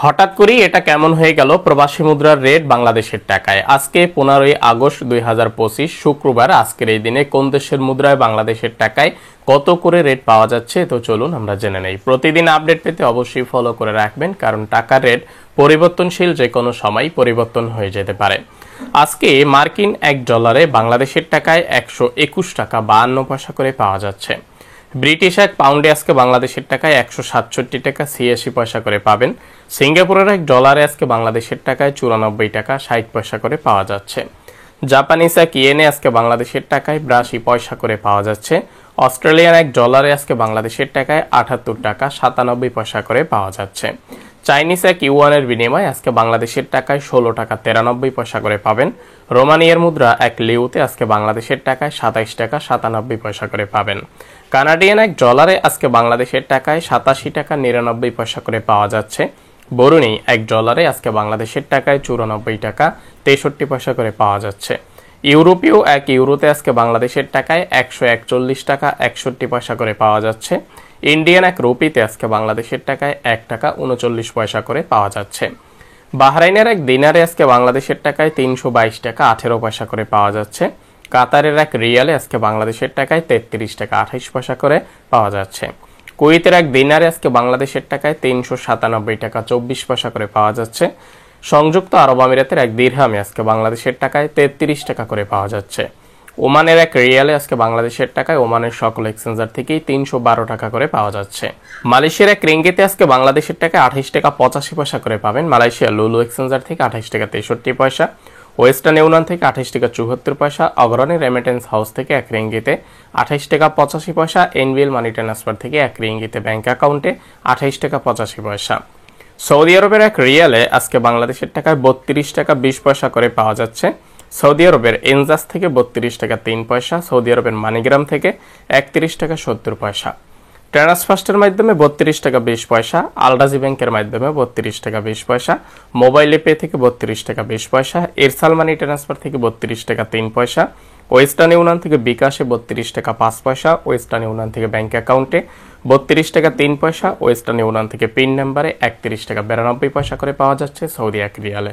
হঠাৎ করেই এটা কেমন হয়ে গেল প্রবাসী মুদ্রার রেট বাংলাদেশের টাকায়। আজকে 15 আগস্ট 2025 শুক্রবার। আজকের এই দিনে কোন দেশের মুদ্রায় বাংলাদেশের টাকায় কত করে রেট পাওয়া যাচ্ছে তো চলুন আমরা জেনে নেই। প্রতিদিন আপডেট পেতে অবশ্যই ফলো করে রাখবেন, কারণ টাকার রেট পরিবর্তনশীল, যে কোনো সময় পরিবর্তন হয়ে যেতে পারে। আজকে মার্কিন $1 বাংলাদেশের টাকায় 121 টাকা 52 পয়সা করে পাওয়া যাচ্ছে। ব্রিটিশ £1 আজকে বাংলাদেশের টাকায় 167 টাকা 86 পয়সা করে পাবেন। সিঙ্গাপুরের $1 আজকে বাংলাদেশের টাকায় 94 টাকা 60 পয়সা করে পাওয়া যাচ্ছে। জাপানিজ ইয়েনে আজকে বাংলাদেশের টাকায় 82 পয়সা করে পাওয়া যাচ্ছে। অস্ট্রেলিয়ান $1 আজকে বাংলাদেশের টাকায় 78 টাকা 97 পয়সা করে পাওয়া যাচ্ছে। চাইনিজ ইউয়ানের বিনিময়ে আজকে বাংলাদেশের টাকায় 16 টাকা 93 পয়সা করে পাবেন। রোমানিয়ার মুদ্রা লিউতে আজকে বাংলাদেশের টাকায় 27 টাকা 97 পয়সা করে পাবেন। কানাডিয়ান $1 আজকে বাংলাদেশের টাকায় 87 টাকা 99 পয়সা করে পাওয়া যাচ্ছে। বরুণী $1 আজকে বাংলাদেশের টাকায় 94 টাকা 63 পয়সা করে পাওয়া যাচ্ছে। ইউরোপীয় ইউরোতে আজকে বাংলাদেশের টাকায় 141 টাকা 61 পয়সা করে পাওয়া যাচ্ছে। ইন্ডিয়ান রুপিতে আজকে বাংলাদেশের টাকায় 1 টাকা 39 পয়সা করে পাওয়া যাচ্ছে। বাহরাইনের দিনারে আজকে বাংলাদেশের টাকায় 322 টাকা 18 পয়সা করে পাওয়া যাচ্ছে। কাতারের রিয়ালে আজকে বাংলাদেশের টাকায় 33 টাকা 28 পয়সা করে পাওয়া যাচ্ছে। কুয়েতের দিনারে আজকে বাংলাদেশের টাকায় 397 টাকা 24 পয়সা করে পাওয়া যাচ্ছে। সংযুক্ত আরব আমিরাতের দিরহামে আজকে বাংলাদেশের টাকায় 33 টাকা করে পাওয়া যাচ্ছে। ওমানের রিয়ালে আজকে বাংলাদেশের টাকায় ওমানের সকল এক্সচেঞ্জার থেকেই 312 টাকা করে পাওয়া যাচ্ছে। মালয়েশিয়ার রিঙ্গিতে আজকে বাংলাদেশের টাকায় 28 টাকা 85 পয়সা করে পাবেন। মালয়েশিয়া লুলু এক্সচেঞ্জার থেকে 28 টাকা 63 পয়সা। ওয়েস্টার্ন ইউনিয়ন থেকে 28 টাকা 74 পয়সা। অগ্রণী রেমিটেন্স হাউস থেকে রিঙ্গিতে 28 টাকা 85 পয়সা। এনবিএল মানি ট্রান্সফার থেকে রিঙ্গিতে ব্যাংক অ্যাকাউন্টে 28 টাকা 85 পয়সা। সৌদি আরবের রিয়ালে আজকে বাংলাদেশের টাকায় 32 টাকা 20 পয়সা করে পাওয়া যাচ্ছে। সৌদি আরবের এনজাস থেকে 32 টাকা 3 পয়সা। সৌদি আরবের মানিগ্রাম থেকে 31 টাকা 70 পয়সা। ট্রান্সফার্স্টের মাধ্যমে 32 টাকা 20 পয়সা। আলরাজি ব্যাংকের মাধ্যমে 32 টাকা 20 পয়সা। মোবাইল পে থেকে 32 টাকা 20 পয়সা। এরসাল মানি ট্রান্সফার থেকে 32 টাকা 3 পয়সা। ওয়েস্টার্ন ইউনিয়ন থেকে বিকাশে 32 টাকা 5 পয়সা। ওয়েস্টার্ন ইউনিয়ন থেকে ব্যাংক অ্যাকাউন্টে 32 টাকা 3 পয়সা। ওয়েস্টার্ন ইউনিয়ন থেকে পিন নাম্বারে 31 টাকা 92 পয়সা করে পাওয়া যাচ্ছে সৌদি রিয়ালে।